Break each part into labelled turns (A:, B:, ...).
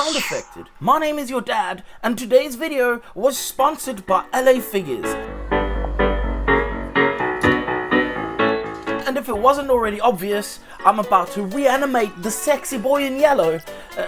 A: Groundeffected. My name is your dad, and today's video was sponsored by LA Figures. And if it wasn't already obvious, I'm about to reanimate the sexy boy in yellow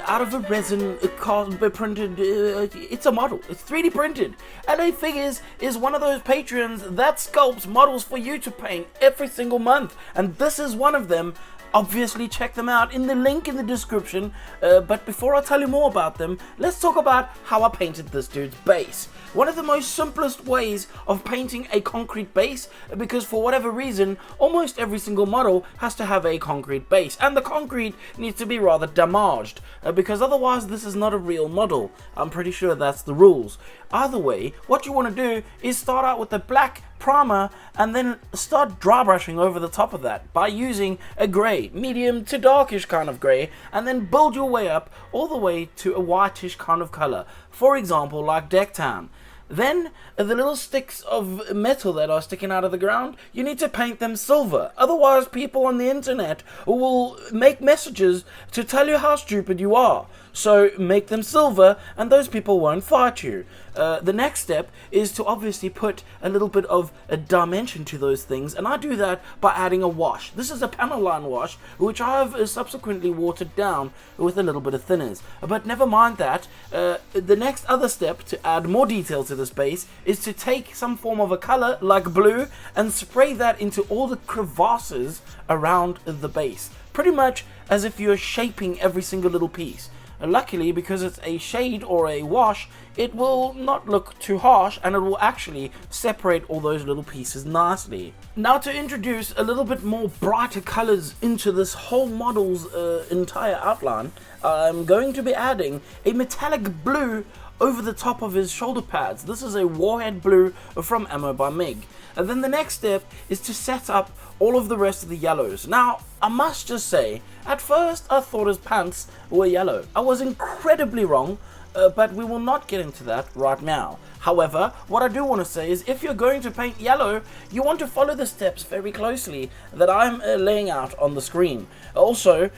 A: out of a resin printed, it's a model, it's 3D printed. LA Figures is one of those patrons that sculpts models for you to paint every single month, and this is one of them. Obviously check them out in the link in the description, but before I tell you more about them, let's talk about how I painted this dude's base. One of the most simplest ways of painting a concrete base, because for whatever reason, almost every single model has to have a concrete base, and the concrete needs to be rather damaged, because otherwise this is not a real model. I'm pretty sure that's the rules. Either way, what you want to do is start out with the black primer and then start dry brushing over the top of that by using a grey, medium to darkish kind of grey, and then build your way up all the way to a whitish kind of colour, for example like deck tan. Then the little sticks of metal that are sticking out of the ground, you need to paint them silver, otherwise people on the internet will make messages to tell you how stupid you are. So make them silver and those people won't fight you. The next step is to obviously put a little bit of a dimension to those things, and I do that by adding a wash. This is a panel line wash, which I have subsequently watered down with a little bit of thinners. But never mind that, the next other step to add more detail to this base is to take some form of a color like blue and spray that into all the crevasses around the base, pretty much as if you're shaping every single little piece. Luckily, because it's a shade or a wash, it will not look too harsh and it will actually separate all those little pieces nicely. Now, to introduce a little bit more brighter colors into this whole model's entire outline, I'm going to be adding a metallic blue over the top of his shoulder pads. This is a Warhead blue from Ammo by Mig. And then the next step is to set up all of the rest of the yellows. Now, I must just say, at first I thought his pants were yellow. I was incredibly wrong, but we will not get into that right now. However, what I do want to say is, if you're going to paint yellow, you want to follow the steps very closely that I'm laying out on the screen. Also,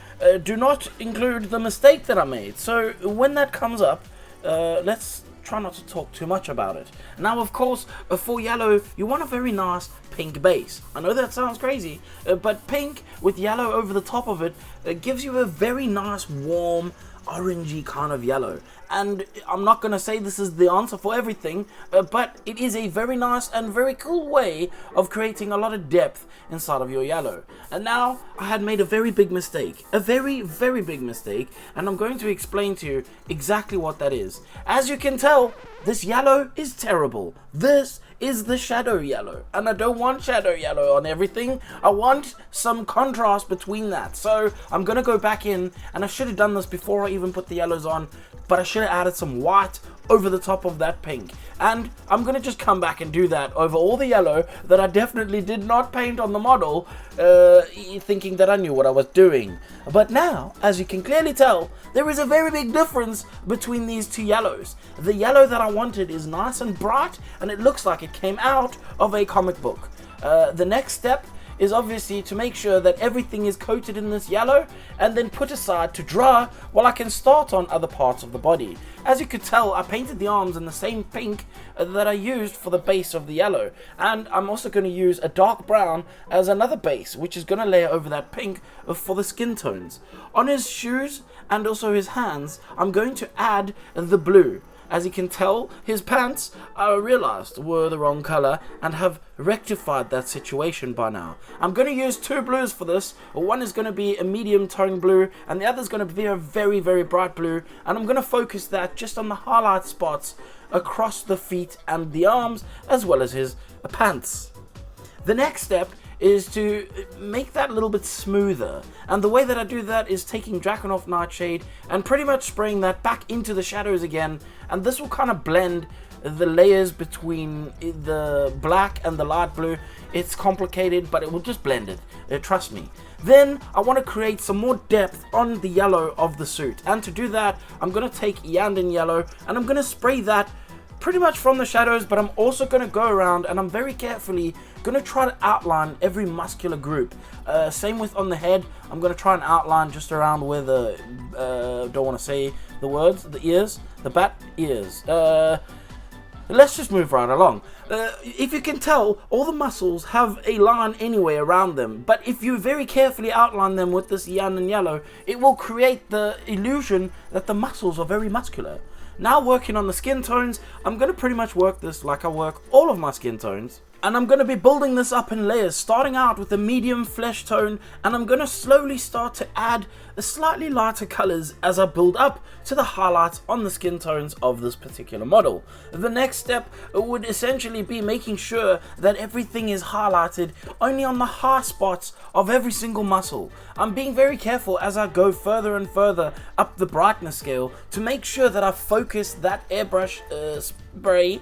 A: do not include the mistake that I made. So when that comes up, let's try not to talk too much about it. Now, of course, for yellow, you want a very nice pink base. I know that sounds crazy, but pink with yellow over the top of it gives you a very nice, warm, orangey kind of yellow. And I'm not going to say this is the answer for everything, but it is a very nice and very cool way of creating a lot of depth inside of your yellow. And now, I had made a very big mistake, a very, very big mistake, and I'm going to explain to you exactly what that is. As you can tell, this yellow is terrible. This is the shadow yellow, and I don't want shadow yellow on everything. I want some contrast between that. So I'm gonna go back in, and I should have done this before I even put the yellows on, but I should have added some white over the top of that pink. And I'm gonna just come back and do that over all the yellow that I definitely did not paint on the model, thinking that I knew what I was doing. But now, as you can clearly tell, there is a very big difference between these two yellows. The yellow that I wanted is nice and bright, and it looks like it came out of a comic book. The next step is obviously to make sure that everything is coated in this yellow and then put aside to dry while I can start on other parts of the body. As you could tell, I painted the arms in the same pink that I used for the base of the yellow, and I'm also going to use a dark brown as another base, which is going to layer over that pink for the skin tones. On his shoes and also his hands, I'm going to add the blue. As you can tell, his pants, I realized, were the wrong color and have rectified that situation by now. I'm going to use two blues for this. One is going to be a medium tone blue and the other is going to be a very, very bright blue. And I'm going to focus that just on the highlight spots across the feet and the arms, as well as his pants. The next step is to make that a little bit smoother, and the way that I do that is taking Drakenhof Nightshade and pretty much spraying that back into the shadows again, and this will kind of blend the layers between the black and the light blue. It's complicated, but it will just blend it, trust me. Then I want to create some more depth on the yellow of the suit, and to do that I'm going to take Yandin yellow and I'm going to spray that pretty much from the shadows, but I'm also going to go around and I'm very carefully gonna try to outline every muscular group. Same with on the head, I'm gonna try and outline just around where the, don't want to say the words, the ears, the bat ears. Let's just move right along. If you can tell, all the muscles have a line anyway around them, but if you very carefully outline them with this cyan and yellow, it will create the illusion that the muscles are very muscular. Now working on the skin tones, I'm going to pretty much work this like I work all of my skin tones. And I'm going to be building this up in layers, starting out with a medium flesh tone, and I'm going to slowly start to add a slightly lighter colors as I build up to the highlights on the skin tones of this particular model. The next step would essentially be making sure that everything is highlighted only on the high spots of every single muscle. I'm being very careful as I go further and further up the brightness scale to make sure that I focus that airbrush spray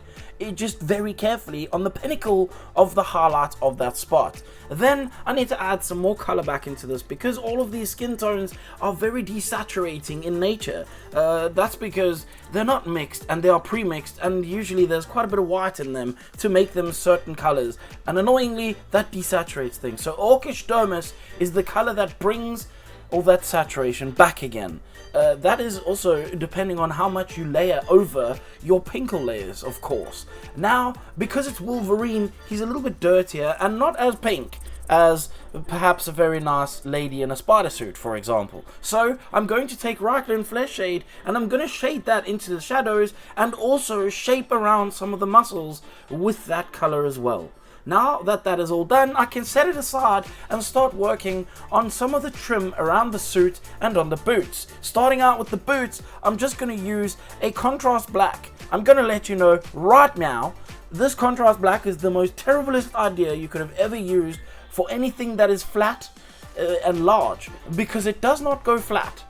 A: just very carefully on the pinnacle of the highlight of that spot. Then I need to add some more color back into this because all of these skin tones are very desaturating in nature. That's because they're not mixed and they are pre-mixed, and usually there's quite a bit of white in them to make them certain colors, and annoyingly that desaturates things. So orcish dermis is the color that brings all that saturation back again. That is also depending on how much you layer over your pinkle layers, of course. Now, because it's Wolverine, he's a little bit dirtier and not as pink as perhaps a very nice lady in a spider suit, for example. So I'm going to take Reichland Flesh Shade and I'm going to shade that into the shadows and also shape around some of the muscles with that color as well. Now that that is all done, I can set it aside and start working on some of the trim around the suit and on the boots. Starting out with the boots, I'm just going to use a contrast black. I'm going to let you know right now, this contrast black is the most terriblest idea you could have ever used for anything that is flat and large, because it does not go flat.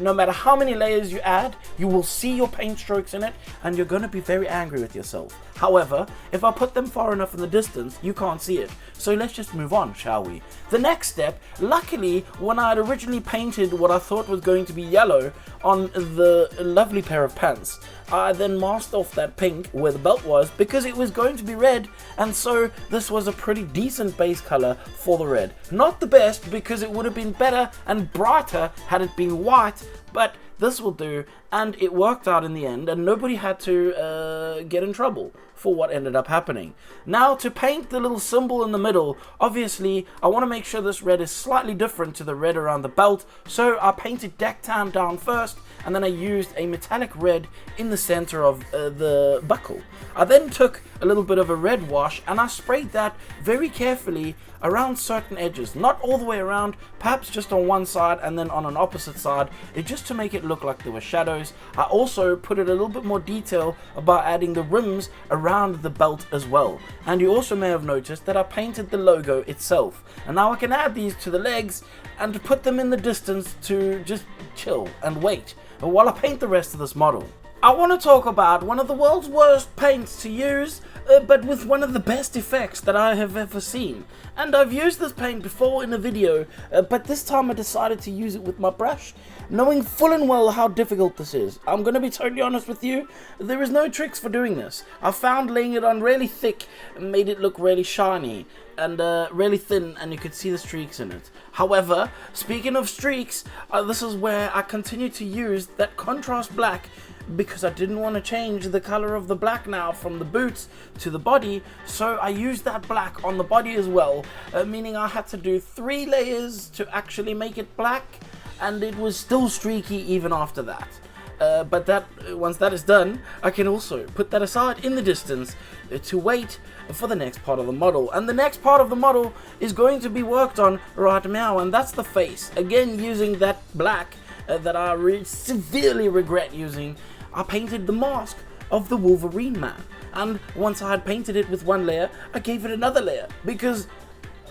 A: No matter how many layers you add, you will see your paint strokes in it and you're going to be very angry with yourself. However, if I put them far enough in the distance, you can't see it. So let's just move on, shall we? The next step, luckily, when I had originally painted what I thought was going to be yellow on the lovely pair of pants, I then masked off that pink where the belt was because it was going to be red, and so this was a pretty decent base color for the red. Not the best, because it would have been better and brighter had it been white, but this will do, and it worked out in the end, and nobody had to get in trouble for what ended up happening. Now, to paint the little symbol in the middle, obviously I want to make sure this red is slightly different to the red around the belt, so I painted deck tan down first, and then I used a metallic red in the center of the buckle. I then took a little bit of a red wash and I sprayed that very carefully around certain edges, not all the way around, perhaps just on one side and then on an opposite side, just to make it look like there were shadows. I also put it a little bit more detail about adding the rims around the belt as well. And you also may have noticed that I painted the logo itself, and now I can add these to the legs and put them in the distance to just chill and wait while I paint the rest of this model. I want to talk about one of the world's worst paints to use, but with one of the best effects that I have ever seen. And I've used this paint before in a video, but this time I decided to use it with my brush, knowing full and well how difficult this is. I'm going to be totally honest with you, there is no tricks for doing this. I found laying it on really thick made it look really shiny and really thin, and you could see the streaks in it. However, speaking of streaks, this is where I continue to use that contrast black, because I didn't want to change the color of the black now from the boots to the body, so I used that black on the body as well, meaning I had to do 3 layers to actually make it black, and it was still streaky even after that. But once that is done, I can also put that aside in the distance to wait for the next part of the model. And the next part of the model is going to be worked on right now, and that's the face. Again, using that black that I severely regret using, I painted the mask of the Wolverine man. And once I had painted it with 1 layer, I gave it another layer, because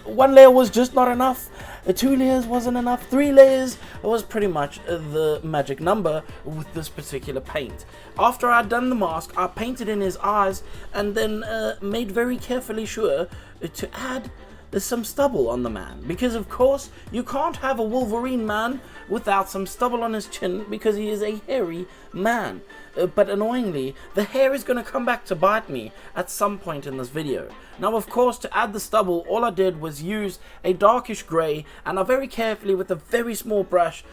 A: 1 layer was just not enough, 2 layers wasn't enough, 3 layers was pretty much the magic number with this particular paint. After I had done the mask, I painted in his eyes and then made very carefully sure to add some stubble on the man, because of course you can't have a Wolverine man without some stubble on his chin, because he is a hairy man. But annoyingly, the hair is going to come back to bite me at some point in this video. Now of course, to add the stubble, all I did was use a darkish grey, and I very carefully with a very small brush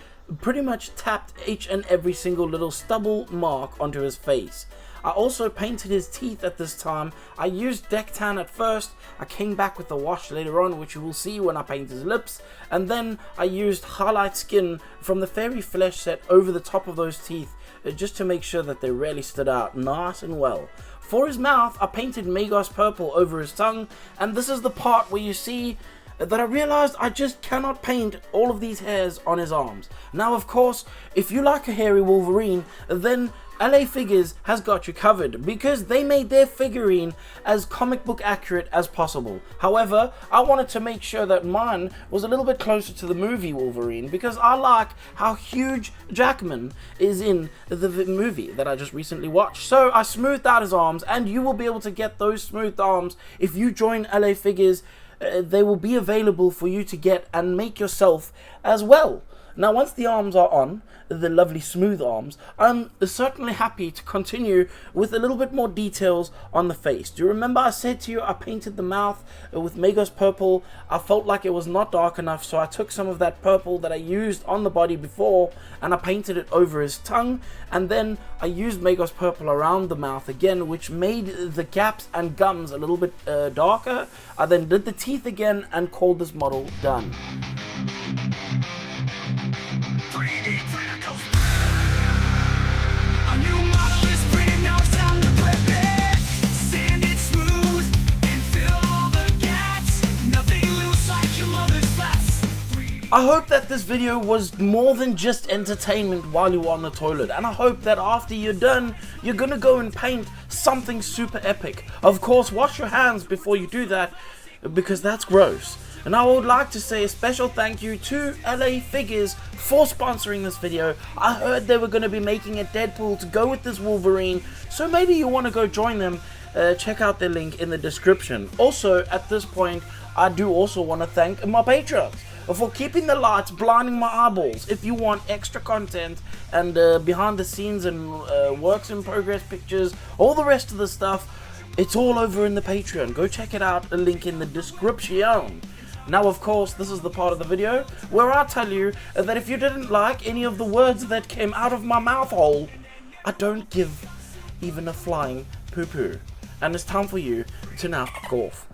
A: pretty much tapped each and every single little stubble mark onto his face. I also painted his teeth at this time. I used deck tan at first, I came back with the wash later on, which you will see when I paint his lips, and then I used highlight skin from the fairy flesh set over the top of those teeth, just to make sure that they really stood out nice and well. For his mouth, I painted Magos purple over his tongue, and this is the part where you see that I realized I just cannot paint all of these hairs on his arms. Now of course, if you like a hairy Wolverine, then LA Figures has got you covered, because they made their figurine as comic book accurate as possible. However, I wanted to make sure that mine was a little bit closer to the movie Wolverine, because I like how huge Jackman is in the movie that I just recently watched. So I smoothed out his arms, and you will be able to get those smoothed arms if you join LA Figures. They will be available for you to get and make yourself as well. Now once the arms are on, the lovely smooth arms, I'm certainly happy to continue with a little bit more details on the face. Do you remember I said to you I painted the mouth with Magos purple? I felt like it was not dark enough, so I took some of that purple that I used on the body before and I painted it over his tongue, and then I used Magos purple around the mouth again, which made the gaps and gums a little bit darker. I then did the teeth again and called this model done.
B: 3D tentacles. A new model is printed, now it's time to prep it. Sand it smooth and fill all the gaps. Nothing loose like your mother's flats.
A: I hope that this video was more than just entertainment while you were on the toilet, and I hope that after you're done, you're gonna go and paint something super epic. Of course, wash your hands before you do that, because that's gross. And I would like to say a special thank you to LA Figures for sponsoring this video. I heard they were going to be making a Deadpool to go with this Wolverine, so maybe you want to go join them. Check out their link in the description. Also, at this point, I do also want to thank my patrons for keeping the lights blinding my eyeballs. If you want extra content and behind the scenes and works in progress pictures, all the rest of the stuff, it's all over in the Patreon. Go check it out, the link in the description. Now of course, this is the part of the video where I tell you that if you didn't like any of the words that came out of my mouth hole, I don't give even a flying poo-poo. And it's time for you to now go off.